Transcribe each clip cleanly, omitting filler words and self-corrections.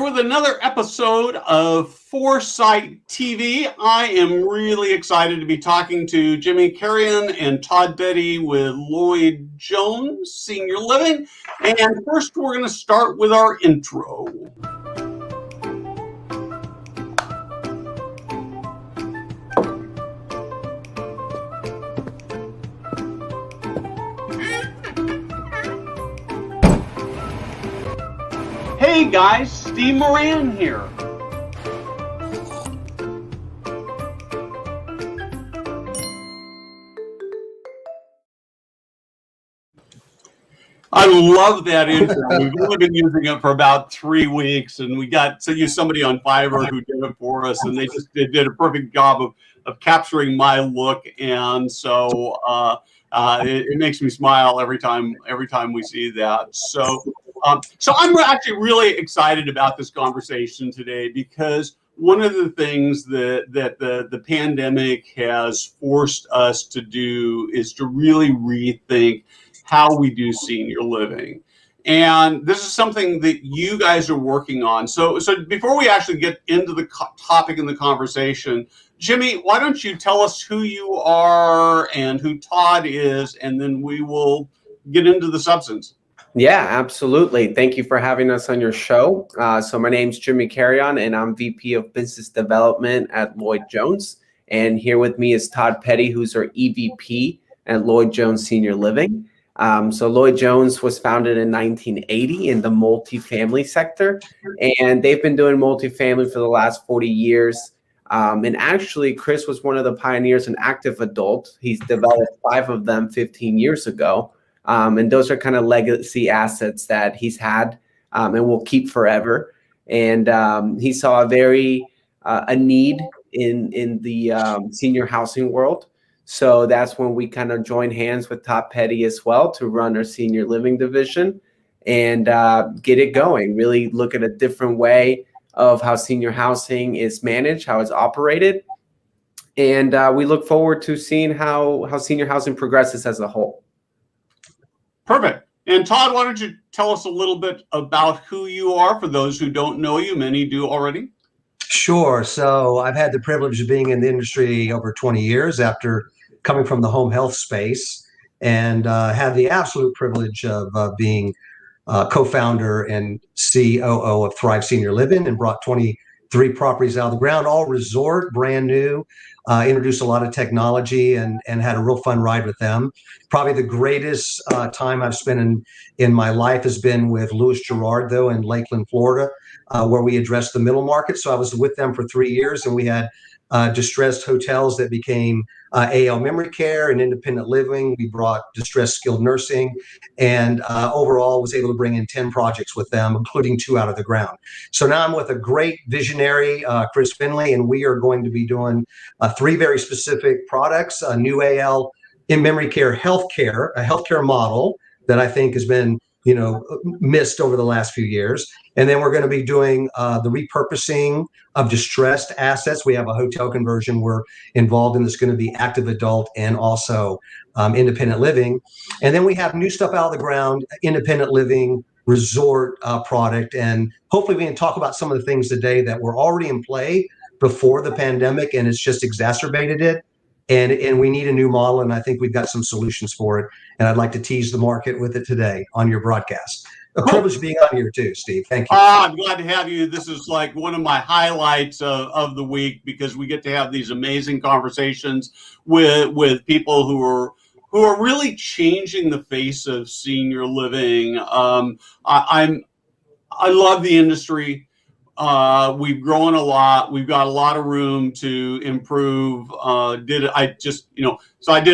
With another episode of Foresight TV. I am really excited to be talking to Jimmy Carrion and Tod Petty with Lloyd Jones Senior Living. And first, we're going to start with our intro. Hey guys, Steve Moran here. I love that intro. We've only been using it for about 3 weeks, and we got to use somebody on Fiverr who did it for us, and they did a perfect job of capturing my look, and so it makes me smile every time we see that. So I'm actually really excited about this conversation today because one of the things that the pandemic has forced us to do is to really rethink how we do senior living. And this is something that you guys are working on. So before we actually get into the topic in the conversation, Jimmy, why don't you tell us who you are and who Todd is, and then we will get into the substance. Yeah, absolutely. Thank you for having us on your show. So my name's Jimmy Carrion, and I'm VP of Business Development at Lloyd Jones. And here with me is Tod Petty, who's our EVP at Lloyd Jones Senior Living. So Lloyd Jones was founded in 1980 in the multifamily sector, and they've been doing multifamily for the last 40 years. And actually, Chris was one of the pioneers in active adult. He's developed 5 of them 15 years ago. And those are kind of legacy assets that he's had and will keep forever. And he saw a need in the senior housing world. So that's when we kind of joined hands with Tod Petty as well to run our senior living division and get it going, really look at a different way of how senior housing is managed, how it's operated. And we look forward to seeing how senior housing progresses as a whole. Perfect. And Todd, why don't you tell us a little bit about who you are for those who don't know you? Many do already. Sure. So I've had the privilege of being in the industry over 20 years after coming from the home health space, and had the absolute privilege of being co-founder and COO of Thrive Senior Living, and brought 23 properties out of the ground, all resort, brand new, introduced a lot of technology and had a real fun ride with them. Probably the greatest time I've spent in my life has been with Louis Gerard, though, in Lakeland, Florida, where we addressed the middle market. So I was with them for 3 years, and we had distressed hotels that became AL memory care and independent living. We brought distressed skilled nursing, and overall was able to bring in 10 projects with them, including 2 out of the ground. So now I'm with a great visionary, Chris Finley, and we are going to be doing 3 very specific products: a new AL in memory care healthcare, a healthcare model that I think has been missed over the last few years. And then we're going to be doing the repurposing of distressed assets. We have a hotel conversion we're involved in that's going to be active adult and also independent living. And then we have new stuff out of the ground, independent living, resort product. And hopefully we can talk about some of the things today that were already in play before the pandemic, and it's just exacerbated it. And we need a new model, and I think we've got some solutions for it. And I'd like to tease the market with it today on your broadcast. A privilege being on here too, Steve. Thank you. I'm glad to have you. This is like one of my highlights of the week because we get to have these amazing conversations with people who are really changing the face of senior living. I love the industry. We've grown a lot. We've got a lot of room to improve. I did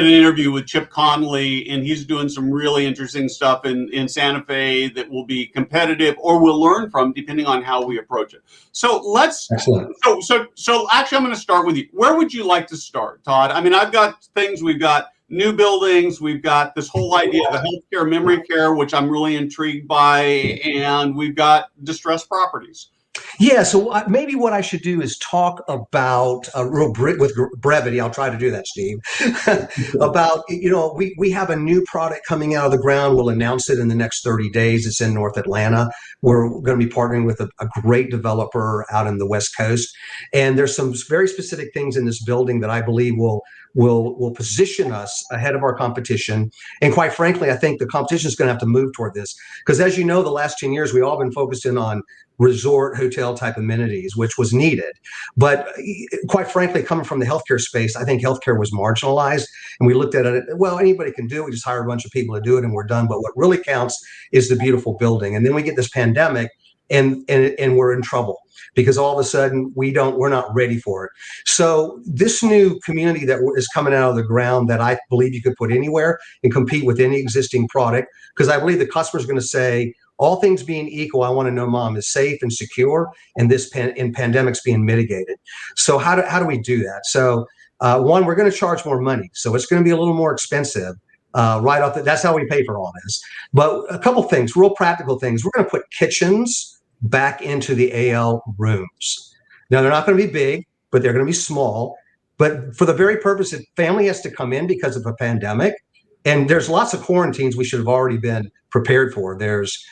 an interview with Chip Conley, and he's doing some really interesting stuff in Santa Fe that will be competitive or we'll learn from depending on how we approach it. So Excellent. So actually I'm going to start with you. Where would you like to start, Todd? I mean, I've got things, we've got new buildings, we've got this whole idea of healthcare memory care, which I'm really intrigued by, and we've got distressed properties. Yeah, so maybe what I should do is talk about with brevity. I'll try to do that, Steve. About we have a new product coming out of the ground. We'll announce it in the next 30 days. It's in North Atlanta. We're going to be partnering with a great developer out in the West Coast, and there's some very specific things in this building that I believe will position us ahead of our competition. And quite frankly, I think the competition is going to have to move toward this because, as you know, the last 10 years we've all been focused in on resort hotel type amenities, which was needed. But quite frankly, coming from the healthcare space, I think healthcare was marginalized. And we looked at it, well, anybody can do it. We just hire a bunch of people to do it and we're done. But what really counts is the beautiful building. And then we get this pandemic and we're in trouble because all of a sudden we're not ready for it. So this new community that is coming out of the ground that I believe you could put anywhere and compete with any existing product, because I believe the customer is going to say, all things being equal, I want to know mom is safe and secure, and this pandemic's being mitigated. So how do we do that? So one, we're going to charge more money, so it's going to be a little more expensive right off. That's how we pay for all this. But a couple things, real practical things. We're going to put kitchens back into the AL rooms. Now they're not going to be big, but they're going to be small. But for the very purpose that family has to come in because of a pandemic, and there's lots of quarantines we should have already been prepared for. There's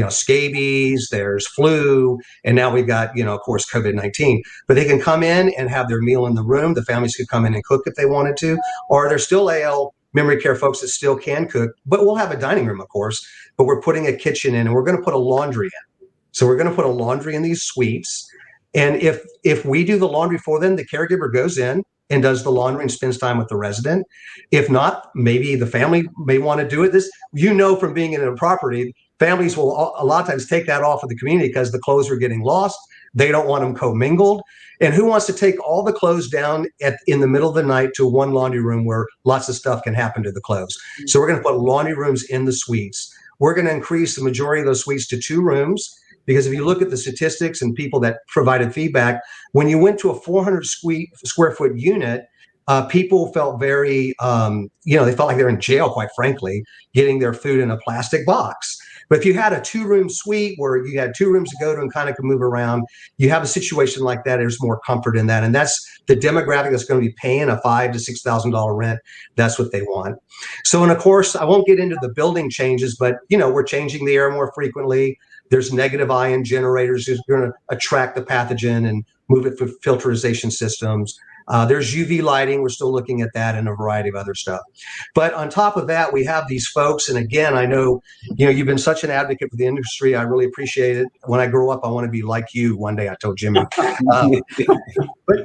scabies, there's flu, and now we've got, of course, COVID-19. But they can come in and have their meal in the room. The families could come in and cook if they wanted to, or there's still AL memory care folks that still can cook, but we'll have a dining room, of course, but we're putting a kitchen in and we're going to put a laundry in. So we're going to put a laundry in these suites. And if we do the laundry for them, the caregiver goes in and does the laundry and spends time with the resident. If not, maybe the family may want to do it. This, from being in a property, families will a lot of times take that off of the community because the clothes are getting lost. They don't want them commingled. And who wants to take all the clothes down in the middle of the night to one laundry room where lots of stuff can happen to the clothes? So we're going to put laundry rooms in the suites. We're going to increase the majority of those suites to 2 rooms. Because if you look at the statistics and people that provided feedback, when you went to a 400 square foot unit, people felt very, they felt like they're in jail, quite frankly, getting their food in a plastic box. But if you had a 2-room suite where you had 2 rooms to go to and kind of could move around, you have a situation like that. There's more comfort in that. And that's the demographic that's going to be paying a $5,000 to $6,000 rent. That's what they want. So, and of course, I won't get into the building changes, but, we're changing the air more frequently. There's negative ion generators who's going to attract the pathogen and move it through filterization systems. There's UV lighting. We're still looking at that and a variety of other stuff. But on top of that, we have these folks. And again, I know, you've been such an advocate for the industry. I really appreciate it. When I grow up, I want to be like you one day, I told Jimmy. But,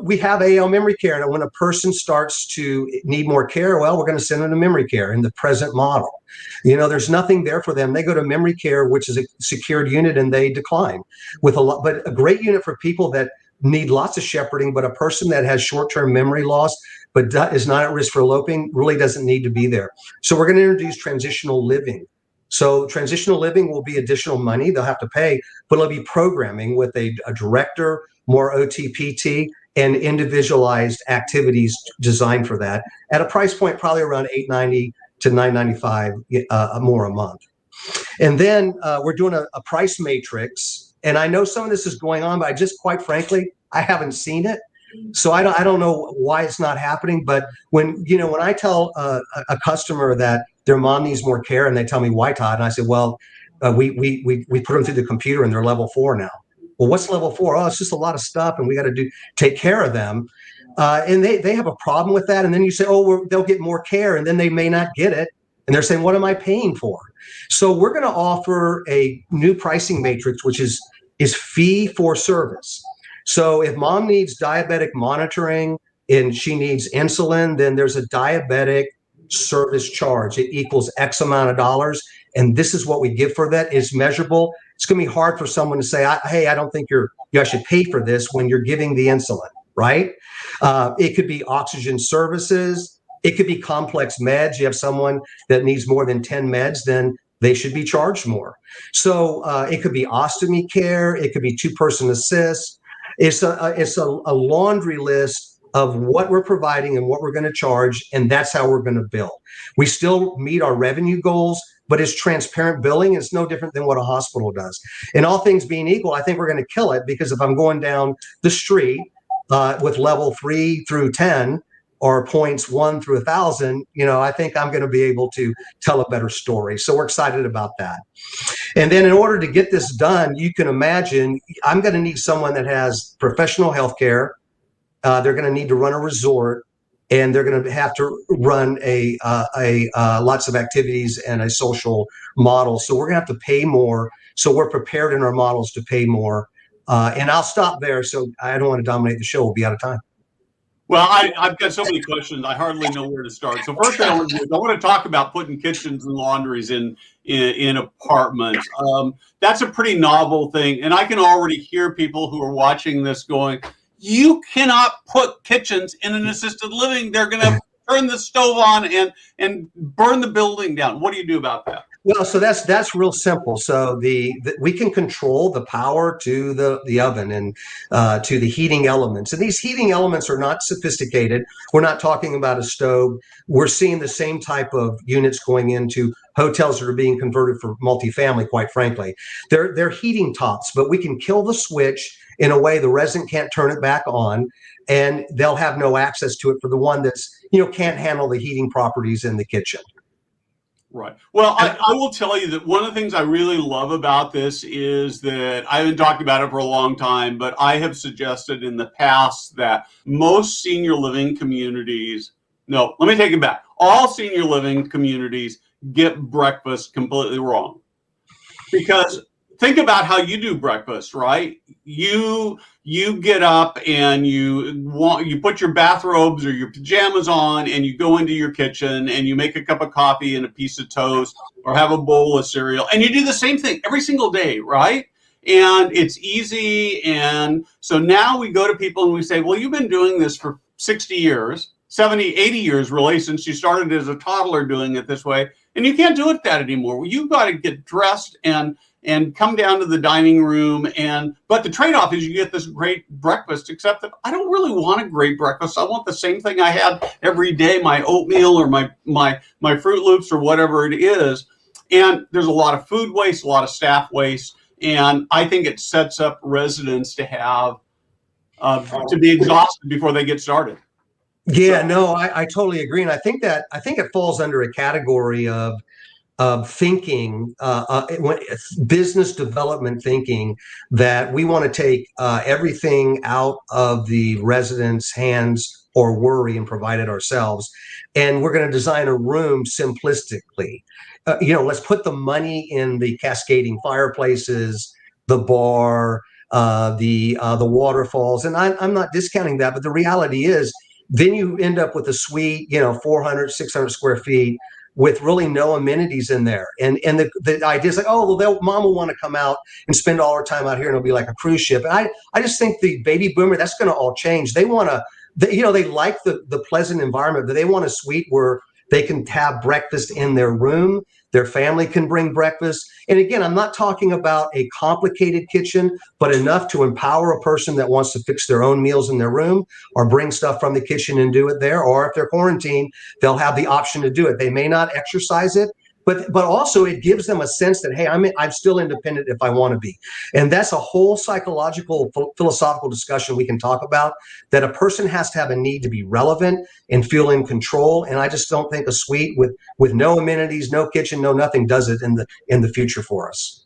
we have AL memory care. And when a person starts to need more care, well, we're going to send them to memory care in the present model. There's nothing there for them. They go to memory care, which is a secured unit, and they decline but a great unit for people that need lots of shepherding, but a person that has short-term memory loss but is not at risk for eloping really doesn't need to be there. So we're going to introduce transitional living. So transitional living will be additional money they'll have to pay, but it'll be programming with a director, more OTPT, and individualized activities designed for that at a price point probably around $890 to $995 more a month. And then we're doing a price matrix. And I know some of this is going on, but I just, quite frankly, I haven't seen it. So I don't know why it's not happening. But when I tell a customer that their mom needs more care and they tell me why, Todd, and I say, well, we put them through the computer and they're level 4 now. Well, what's level 4? Oh, it's just a lot of stuff and we got to take care of them. And they have a problem with that. And then you say, oh, they'll get more care, and then they may not get it. And they're saying, what am I paying for? So we're going to offer a new pricing matrix, which is fee for service. So if mom needs diabetic monitoring and she needs insulin, then there's a diabetic service charge. It equals X amount of dollars. And this is what we give for that. It's measurable. It's going to be hard for someone to say, hey, I don't think you should pay for this when you're giving the insulin, right? It could be oxygen services. It could be complex meds. You have someone that needs more than 10 meds, then they should be charged more. So it could be ostomy care. It could be 2-person assist. It's a laundry list of what we're providing and what we're going to charge, and that's how we're going to bill. We still meet our revenue goals, but it's transparent billing. It's no different than what a hospital does. And all things being equal, I think we're going to kill it, because if I'm going down the street with level 3 through 10 or points 1 through 1,000, I think I'm going to be able to tell a better story. So we're excited about that. And then in order to get this done, you can imagine I'm going to need someone that has professional healthcare. They're going to need to run a resort, and they're going to have to run a lots of activities and a social model. So we're going to have to pay more. So we're prepared in our models to pay more. And I'll stop there. So I don't want to dominate the show. We'll be out of time. Well, I've got so many questions. I hardly know where to start. So first thing I want to talk about putting kitchens and laundries in apartments. That's a pretty novel thing. And I can already hear people who are watching this going, you cannot put kitchens in an assisted living. They're going to turn the stove on and burn the building down. What do you do about that? Well, so that's real simple. So we can control the power to the oven and to the heating elements. And these heating elements are not sophisticated. We're not talking about a stove. We're seeing the same type of units going into hotels that are being converted for multifamily, quite frankly. They're heating tops, but we can kill the switch in a way the resident can't turn it back on, and they'll have no access to it for the one that's, can't handle the heating properties in the kitchen. Right. Well, I will tell you that one of the things I really love about this is that I haven't talked about it for a long time, but I have suggested in the past that most senior living communities, no, let me take it back. All senior living communities get breakfast completely wrong. Because think about how you do breakfast, right? You get up and you put your bathrobes or your pajamas on, and you go into your kitchen and you make a cup of coffee and a piece of toast or have a bowl of cereal, and you do the same thing every single day, right? And it's easy. And so now we go to people and we say, well, you've been doing this for 60 years, 70, 80 years, really, since you started as a toddler doing it this way, and you can't do it that anymore. Well, you've got to get dressed and come down to the dining room. But the trade-off is you get this great breakfast, except that I don't really want a great breakfast. I want the same thing I had every day, my oatmeal or my Fruit Loops or whatever it is. And there's a lot of food waste, a lot of staff waste. And I think it sets up residents to have, to be exhausted before they get started. Yeah, no, I totally agree. And I think it falls under a category of thinking, business development thinking, that we want to take everything out of the residents' hands or worry and provide it ourselves. And we're going to design a room simplistically. Let's put the money in the cascading fireplaces, the bar, the waterfalls. And I'm not discounting that, but the reality is then you end up with a suite, 400, 600 square feet, with really no amenities in there. And the idea is like, oh, well, mom will want to come out and spend all her time out here, and it'll be like a cruise ship. And I just think the baby boomer, that's going to all change. They want to, they like the pleasant environment, but they want a suite where they can have breakfast in their room. Their family can bring breakfast. And again, I'm not talking about a complicated kitchen, but enough to empower a person that wants to fix their own meals in their room or bring stuff from the kitchen and do it there. Or if they're quarantined, they'll have the option to do it. They may not exercise it, but also it gives them a sense that, hey, I'm still independent if I want to be. And that's a whole psychological, philosophical discussion we can talk about, that a person has to have a need to be relevant and feel in control. And I just don't think a suite with no amenities, no kitchen, no nothing does it in the future for us.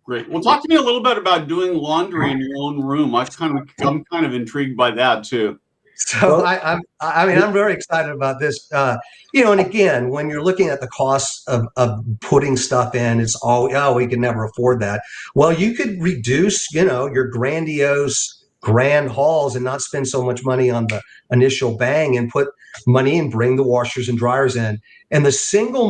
Great. Well, talk to me a little bit about doing laundry in your own room. I'm kind of intrigued by that too. So I'm very excited about this. And again, when you're looking at the cost of putting stuff in, it's all, we can never afford that. Well, you could reduce, your grandiose grand halls and not spend so much money on the initial bang, and put money and bring the washers and dryers in. And the second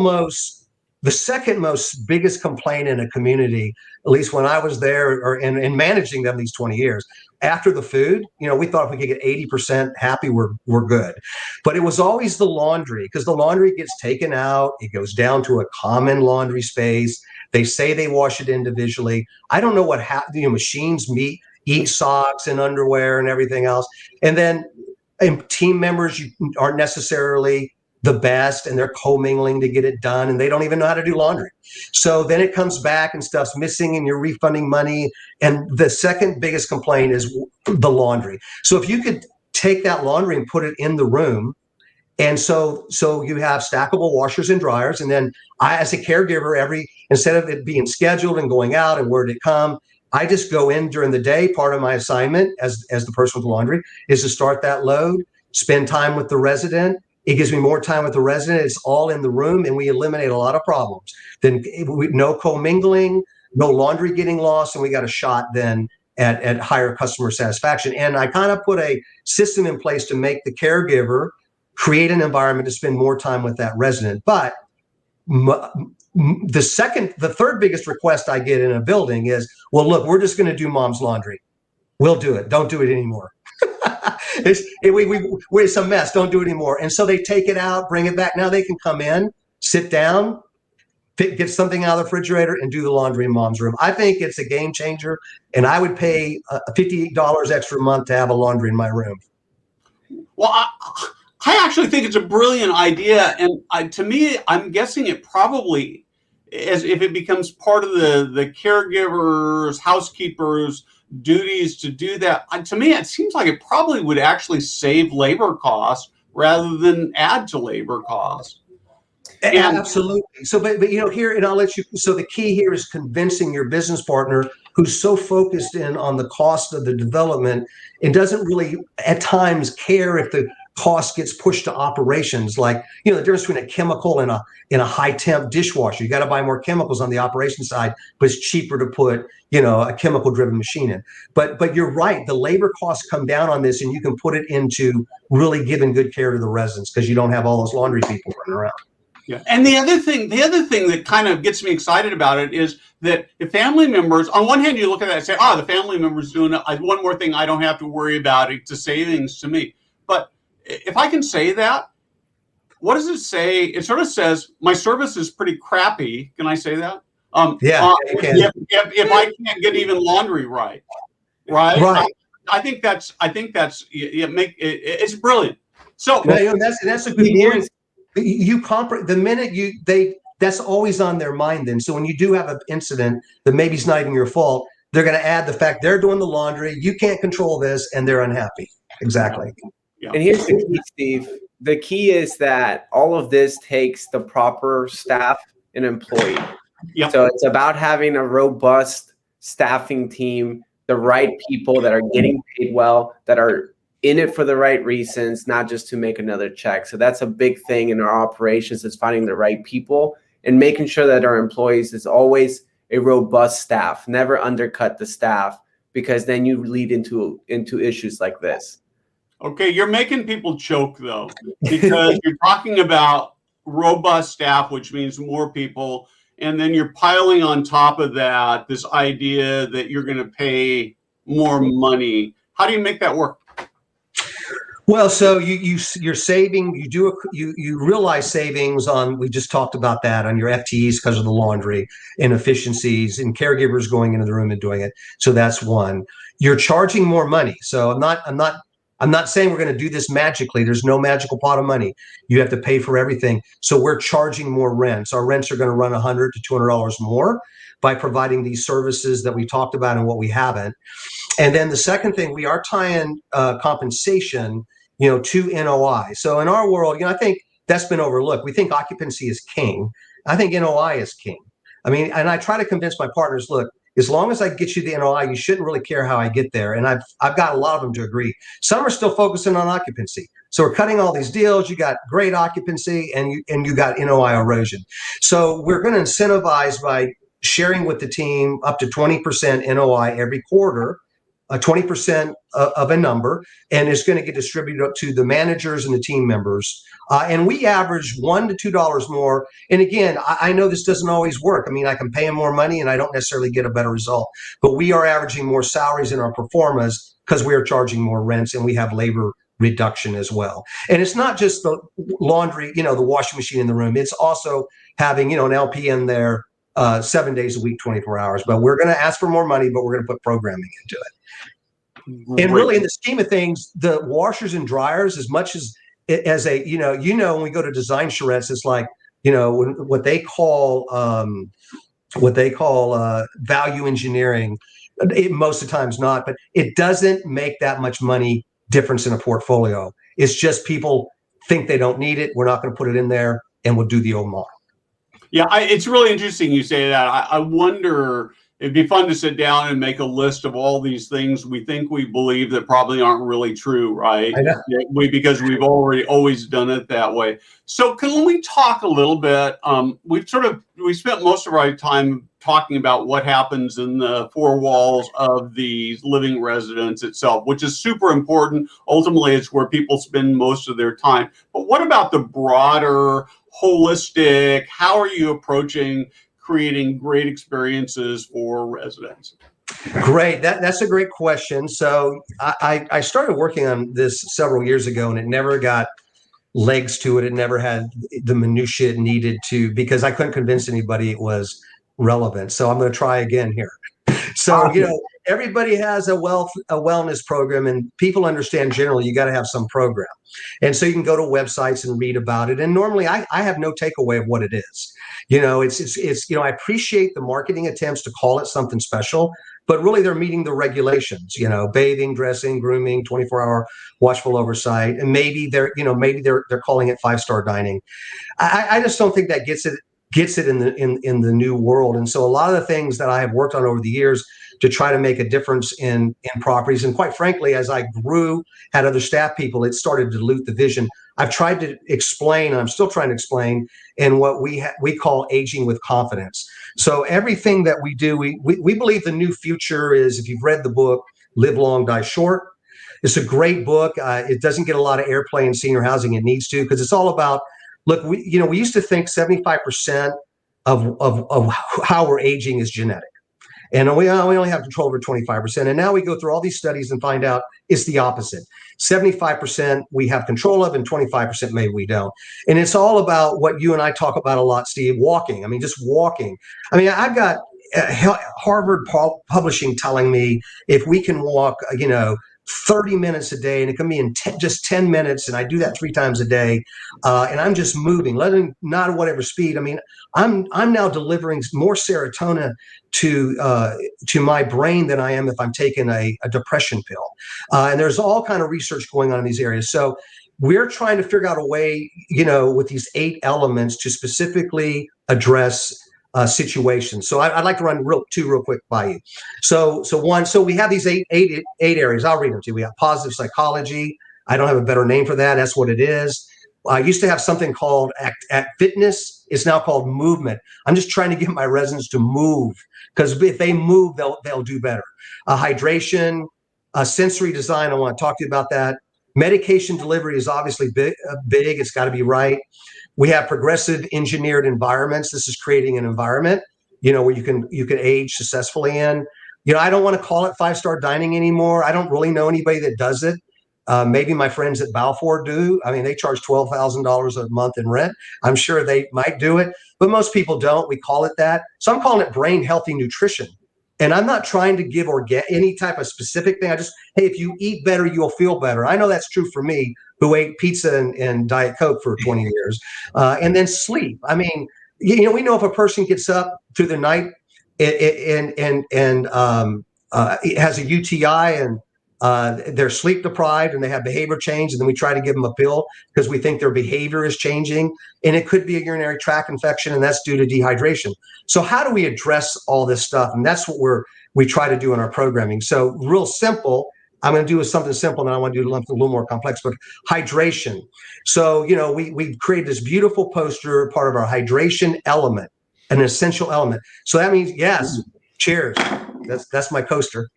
most biggest complaint in a community, at least when I was there or in managing them these 20 years, after the food, we thought if we could get 80% happy, we're good. But it was always the laundry, because the laundry gets taken out. It goes down to a common laundry space. They say they wash it individually. I don't know what happens. Machines eat socks and underwear and everything else. And then team members aren't necessarily the best, and they're commingling to get it done, and they don't even know how to do laundry. So then it comes back and stuff's missing and you're refunding money. And the second biggest complaint is the laundry. So if you could take that laundry and put it in the room, and so you have stackable washers and dryers. And then I, as a caregiver, instead of it being scheduled and going out and where did it come, I just go in during the day. Part of my assignment as the person with the laundry is to start that load, spend time with the resident. It gives me more time with the resident. It's all in the room, and we eliminate a lot of problems. Then no commingling, no laundry getting lost, and we got a shot then at higher customer satisfaction. And I kind of put a system in place to make the caregiver create an environment to spend more time with that resident. But the third biggest request I get in a building is, well, look, we're just going to do mom's laundry. We'll do it. Don't do it anymore. It's a mess. Don't do it anymore. And so they take it out, bring it back. Now they can come in, sit down, get something out of the refrigerator, and do the laundry in mom's room. I think it's a game changer, and I would pay $58 extra a month to have a laundry in my room. Well, I actually think it's a brilliant idea, and to me, I'm guessing it probably, as if it becomes part of the caregivers, housekeepers' duties to do that. To me, it seems like it probably would actually save labor costs rather than add to labor costs. And absolutely. So, but here, and I'll let you. So the key here is convincing your business partner who's so focused in on the cost of the development and doesn't really at times care if the cost gets pushed to operations. Like, the difference between a chemical and a high temp dishwasher. You got to buy more chemicals on the operation side, but it's cheaper to put, a chemical driven machine in. But you're right. The labor costs come down on this, and you can put it into really giving good care to the residents because you don't have all those laundry people running around. Yeah. And the other thing that kind of gets me excited about it is that the family members, on one hand, you look at that and say, the family member's doing it. One more thing I don't have to worry about. It's a savings to me. But if I can say that, what does it say? It sort of says my service is pretty crappy. Can I say that? You can. If I can't get even laundry right. I think that's it's brilliant. So that's a good point. The minute that's always on their mind then. So when you do have an incident that maybe it's not even your fault, they're going to add the fact they're doing the laundry, you can't control this, and they're unhappy. Exactly. Yeah. And here's the key, Steve. The key is that all of this takes the proper staff and employee. Yep. So it's about having a robust staffing team, the right people that are getting paid well, that are in it for the right reasons, not just to make another check. So that's a big thing in our operations, is finding the right people and making sure that our employees is always a robust staff. Never undercut the staff, because then you lead into issues like this. Okay, you're making people choke though, because you're talking about robust staff, which means more people, and then you're piling on top of that this idea that you're going to pay more money. How do you make that work? Well, so you're saving. You realize savings on. We just talked about that on your FTEs because of the laundry and efficiencies and caregivers going into the room and doing it. So that's one. You're charging more money. So I'm not saying we're going to do this magically. There's no magical pot of money. You have to pay for everything. So we're charging more rents. Our rents are going to run $100 to $200 more by providing these services that we talked about and what we haven't. And then the second thing, we are tying compensation, to NOI. So in our world, I think that's been overlooked. We think occupancy is king. I think NOI is king. I mean, and I try to convince my partners, look, as long as I get you the NOI, you shouldn't really care how I get there. And I've got a lot of them to agree. Some are still focusing on occupancy. So we're cutting all these deals. You got great occupancy and you got NOI erosion. So we're going to incentivize by sharing with the team up to 20% NOI every quarter, 20% of a number, and it's going to get distributed up to the managers and the team members. And we average $1 to $2 more. And again, I know this doesn't always work. I mean, I can pay them more money and I don't necessarily get a better result. But we are averaging more salaries in our performance because we are charging more rents and we have labor reduction as well. And it's not just the laundry, the washing machine in the room. It's also having, an LP in there 7 days a week, 24 hours. But we're going to ask for more money, but we're going to put programming into it. And really, in the scheme of things, the washers and dryers, as much as as a, when we go to design charrettes, it's like, what they call value engineering. Most of the times not, but it doesn't make that much money difference in a portfolio. It's just people think they don't need it. We're not going to put it in there, and we'll do the old model. Yeah, it's really interesting you say that. I wonder, it'd be fun to sit down and make a list of all these things we think we believe that probably aren't really true, right? I know. Because we've always done it that way. So can we talk a little bit? We spent most of our time talking about what happens in the four walls of the living residence itself, which is super important. Ultimately, it's where people spend most of their time. But what about the broader, holistic, how are you approaching creating great experiences for residents? Great. That's a great question. So I started working on this several years ago, and it never got legs to it. It never had the minutiae it needed to, because I couldn't convince anybody it was relevant. So I'm going to try again here. So, everybody has a wellness program, and people understand generally you got to have some program. And so you can go to websites and read about it. And normally I have no takeaway of what it is. I appreciate the marketing attempts to call it something special, but really they're meeting the regulations, bathing, dressing, grooming, 24-hour watchful oversight. And maybe they're calling it 5-star dining. I just don't think that gets it in the new world. And so a lot of the things that I have worked on over the years to try to make a difference in properties, and quite frankly, as I grew, had other staff people, it started to dilute the vision. I've tried to explain, and I'm still trying to explain, in what we call aging with confidence. So everything that we do, we believe the new future is, if you've read the book, Live Long, Die Short. It's a great book. It doesn't get a lot of airplay in senior housing. It needs to, because it's all about, look, we used to think 75% of how we're aging is genetic. And we only have control over 25%. And now we go through all these studies and find out it's the opposite. 75% we have control of, and 25% maybe we don't. And it's all about what you and I talk about a lot, Steve, walking. I mean, just walking. I mean, I've got Harvard Publishing telling me if we can walk, 30 minutes a day, and it can be in just 10 minutes, and I do that 3 times a day, and I'm just moving, not at whatever speed. I mean, I'm now delivering more serotonin to my brain than I am if I'm taking a depression pill. And there's all kind of research going on in these areas. So we're trying to figure out a way, with these 8 elements to specifically address situations. So I'd like to run two real quick by you. So we have these eight areas. I'll read them to you. We have positive psychology. I don't have a better name for that. That's what it is. I used to have something called act fitness. It's now called movement. I'm just trying to get my residents to move, because if they move, they'll do better. Hydration, sensory design. I want to talk to you about that. Medication delivery is obviously big. It's got to be right. We have progressive engineered environments. This is creating an environment, where you can age successfully in. I don't want to call it 5-star dining anymore. I don't really know anybody that does it. Maybe my friends at Balfour do. I mean, they charge $12,000 a month in rent. I'm sure they might do it, but most people don't. We call it that. So I'm calling it brain healthy nutrition. And I'm not trying to give or get any type of specific thing. Hey, if you eat better, you'll feel better. I know that's true for me, who ate pizza and Diet Coke for 20 years. And then sleep. I mean, we know if a person gets up through the night and has a UTI and they're sleep deprived and they have behavior change, and then we try to give them a pill because we think their behavior is changing, and it could be a urinary tract infection, and that's due to dehydration. So how do we address all this stuff? And that's what we try to do in our programming. So real simple. I'm going to do something simple, and I want to do something a little more complex, but hydration. So, we created this beautiful poster, part of our hydration element, an essential element. So that means, yes, cheers. That's my coaster.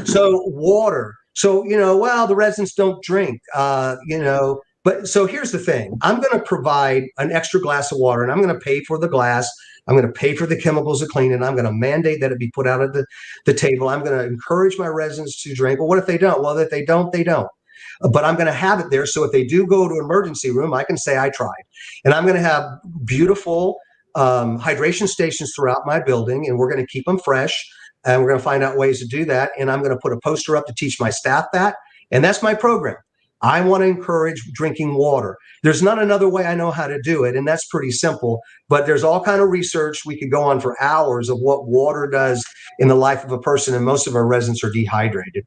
So water. So, the residents don't drink, but so here's the thing. I'm going to provide an extra glass of water, and I'm going to pay for the glass. I'm going to pay for the chemicals to clean it. I'm going to mandate that it be put out at the table. I'm going to encourage my residents to drink. Well, what if they don't? Well, if they don't, they don't. But I'm going to have it there. So if they do go to an emergency room, I can say I tried. And I'm going to have beautiful hydration stations throughout my building, and we're going to keep them fresh. And we're going to find out ways to do that. And I'm going to put a poster up to teach my staff that. And that's my program. I want to encourage drinking water. There's not another way I know how to do it, and that's pretty simple. But there's all kind of research. We could go on for hours of what water does in the life of a person, and most of our residents are dehydrated.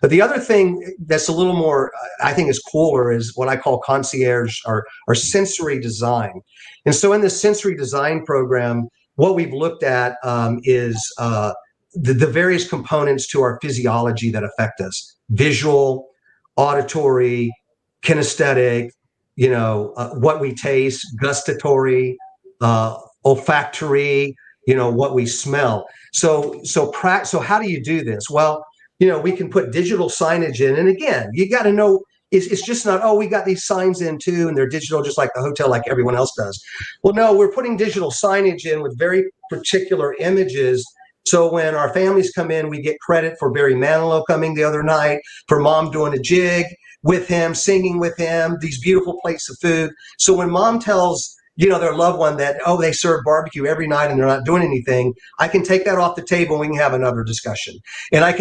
But the other thing that's a little more, I think, is cooler is what I call concierge or sensory design. And so in the sensory design program, what we've looked at is the various components to our physiology that affect us: visual, auditory, kinesthetic, what we taste, gustatory, olfactory, what we smell. So how do you do this? Well, we can put digital signage in. And again, you got to know, it's just not, oh, we got these signs in too, and they're digital just like the hotel, like everyone else does. Well, no, we're putting digital signage in with very particular images. So when our families come in, we get credit for Barry Manilow coming the other night, for mom doing a jig with him, singing with him, these beautiful plates of food. So when mom tells their loved one that, oh, they serve barbecue every night and they're not doing anything, I can take that off the table and we can have another discussion. And I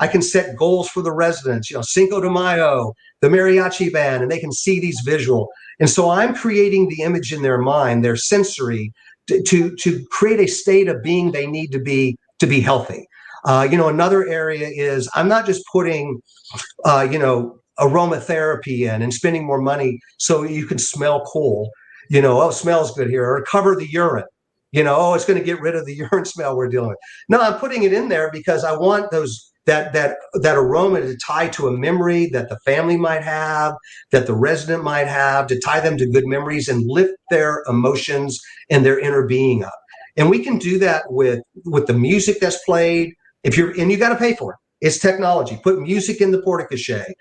can set goals for the residents, Cinco de Mayo, the mariachi band, and they can see these visual. And so I'm creating the image in their mind, their sensory, to create a state of being they need to be healthy. Another area is I'm not just putting, aromatherapy in and spending more money so you can smell cool. Oh, it smells good here, or cover the urine. Oh, it's going to get rid of the urine smell we're dealing with. No, I'm putting it in there because I want that aroma to tie to a memory that the family might have, that the resident might have, to tie them to good memories and lift their emotions and their inner being up. And we can do that with the music that's played. And you got to pay for it. It's technology. Put music in the porte-cochere.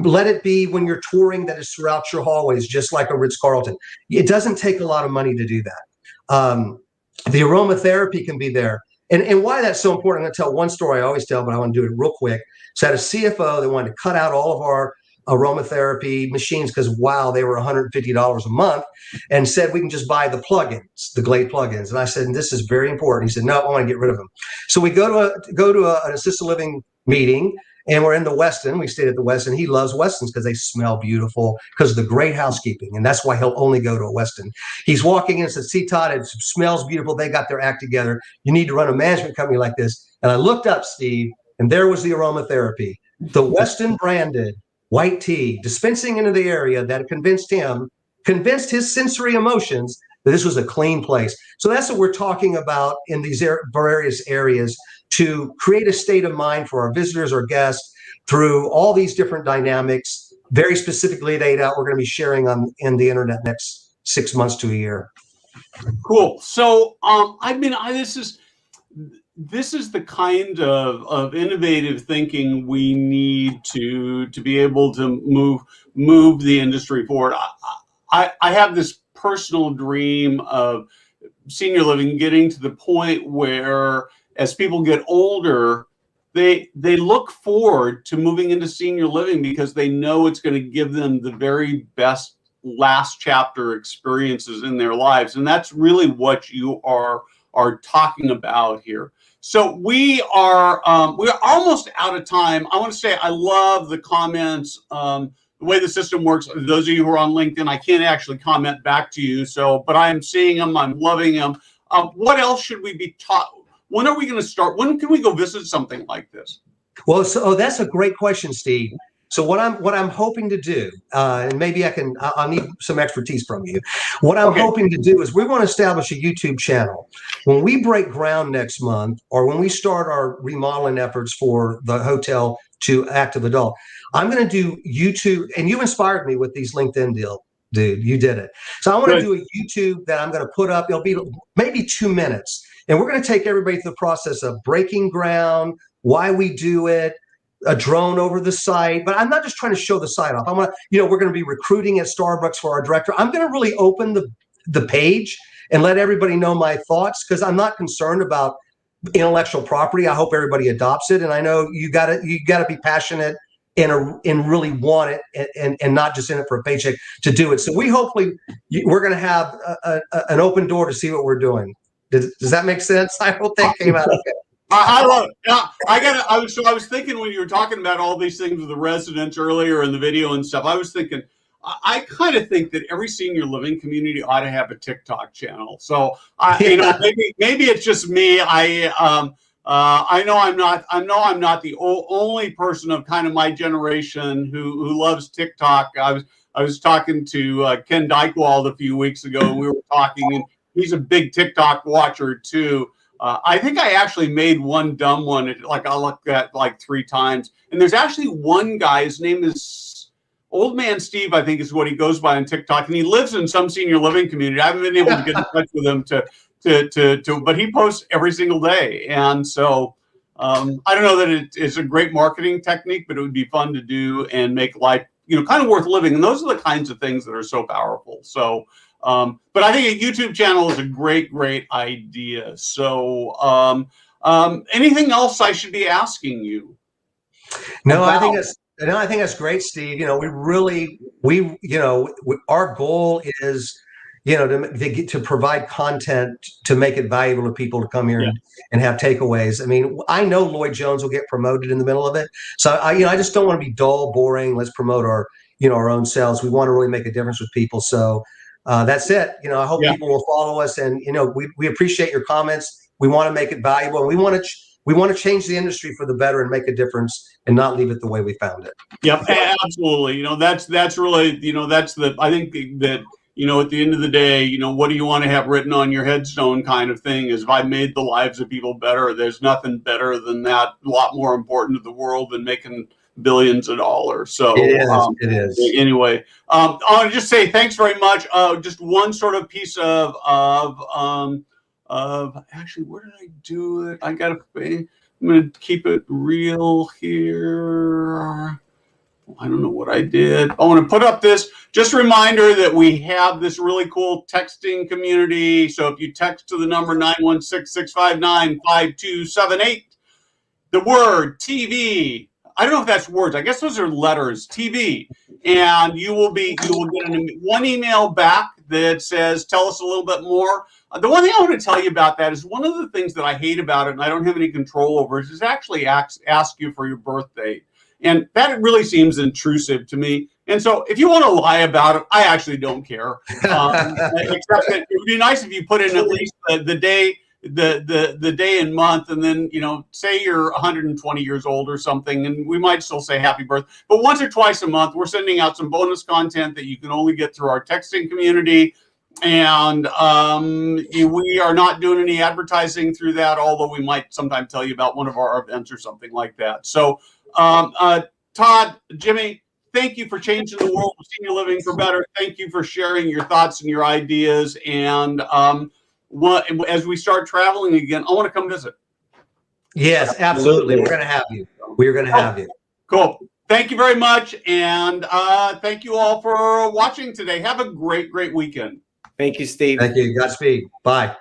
Let it be when you're touring that is throughout your hallways, just like a Ritz-Carlton. It doesn't take a lot of money to do that. The aromatherapy can be there. And why that's so important, I'm going to tell one story I always tell, but I want to do it real quick. So I had a CFO that wanted to cut out all of our aromatherapy machines because, wow, they were $150 a month, and said we can just buy the plugins, the Glade plugins. And I said, and this is very important. He said, no, I want to get rid of them. So we go to an assisted living meeting, and we're in the Westin. We stayed at the Westin. He loves Westins because they smell beautiful, because of the great housekeeping. And that's why he'll only go to a Westin. He's walking in and says, see, Todd, it smells beautiful. They got their act together. You need to run a management company like this. And I looked up, Steve, and there was the aromatherapy. The Westin branded white tea dispensing into the area that convinced his sensory emotions that this was a clean place. So that's what we're talking about in these various areas, to create a state of mind for our visitors or guests through all these different dynamics, very specifically laid out. We're going to be sharing in the internet next 6 months to a year. Cool. So, this is the kind of innovative thinking we need to be able to move the industry forward. I have this personal dream of senior living getting to the point where, as people get older, they look forward to moving into senior living because they know it's going to give them the very best last chapter experiences in their lives. And that's really what you are talking about here. So we're almost out of time. I want to say I love the comments. The way the system works, those of you who are on LinkedIn, I can't actually comment back to you. But I am seeing them. I'm loving them. What else should we be taught? When are we going to start? When can we go visit something like this? Well, that's a great question, Steve. So what I'm hoping to do, and maybe I'll need some expertise from you. What I'm hoping to do is we want to establish a YouTube channel. When we break ground next month, or when we start our remodeling efforts for the hotel to active adult, I'm going to do YouTube. And you inspired me with these LinkedIn deal, dude. You did it. So I want to do a YouTube that I'm going to put up. It'll be maybe 2 minutes. And we're going to take everybody through the process of breaking ground, why we do it, a drone over the site. But I'm not just trying to show the site off. We're going to be recruiting at Starbucks for our director. I'm going to really open the page and let everybody know my thoughts, because I'm not concerned about intellectual property. I hope everybody adopts it. And I know you got to be passionate and really want it, and not just in it for a paycheck to do it. So we're going to have an open door to see what we're doing. Does that make sense? I hope that came out okay. I love it. Yeah, I was thinking when you were talking about all these things with the residents earlier in the video and stuff, I was thinking, I kind of think that every senior living community ought to have a TikTok channel. So maybe it's just me. I know I'm not the only person of kind of my generation who loves TikTok. I was talking to Ken Dykewald a few weeks ago, and we were talking, and he's a big TikTok watcher too. I think I actually made one dumb one. I looked at like 3 times, and there's actually one guy. His name is Old Man Steve, I think is what he goes by on TikTok, and he lives in some senior living community. I haven't been able to get in touch with him but he posts every single day, and so I don't know that it's a great marketing technique, but it would be fun to do and make life kind of worth living. And those are the kinds of things that are so powerful. So. But I think a YouTube channel is a great idea. So, anything else I should be asking you? No, I think that's great, Steve. Our goal is, to provide content to make it valuable to people to come here and have takeaways. I mean, I know Lloyd Jones will get promoted in the middle of it. So I just don't want to be dull, boring. Let's promote our own selves. We want to really make a difference with people. So that's it. I hope people will follow us, and we appreciate your comments. We want to make it valuable, and we want to change the industry for the better and make a difference, and not leave it the way we found it. Yep, absolutely. That's really I think that at the end of the day, what do you want to have written on your headstone kind of thing is, if I made the lives of people better, there's nothing better than that. A lot more important to the world than making billions of dollars. So it is. Anyway, I want to just say thanks very much. Just one sort of piece of actually, where did I do it? I'm going to keep it real here. I don't know what I did. I want to put up this just a reminder that we have this really cool texting community. So if you text to the number 916-659-5278, the word TV. I don't know if that's words. I guess those are letters, TV. And you will get one email back that says, tell us a little bit more. The one thing I want to tell you about that is, one of the things that I hate about it, and I don't have any control over, is actually ask you for your birthday. And that really seems intrusive to me. And so if you want to lie about it, I actually don't care. Except that it would be nice if you put in at least the day, the day and month, and then say you're 120 years old or something, and we might still say happy birthday. But once or twice a month, we're sending out some bonus content that you can only get through our texting community, and we are not doing any advertising through that, although we might sometime tell you about one of our events or something like that. So Todd, Jimmy, thank you for changing the world of senior living for better. Thank you for sharing your thoughts and your ideas, and as we start traveling again, I want to come visit. Yes, absolutely. We're going to have you. We're going to have you. Cool. Thank you very much. And thank you all for watching today. Have a great weekend. Thank you, Steve. Thank you. Godspeed. Bye.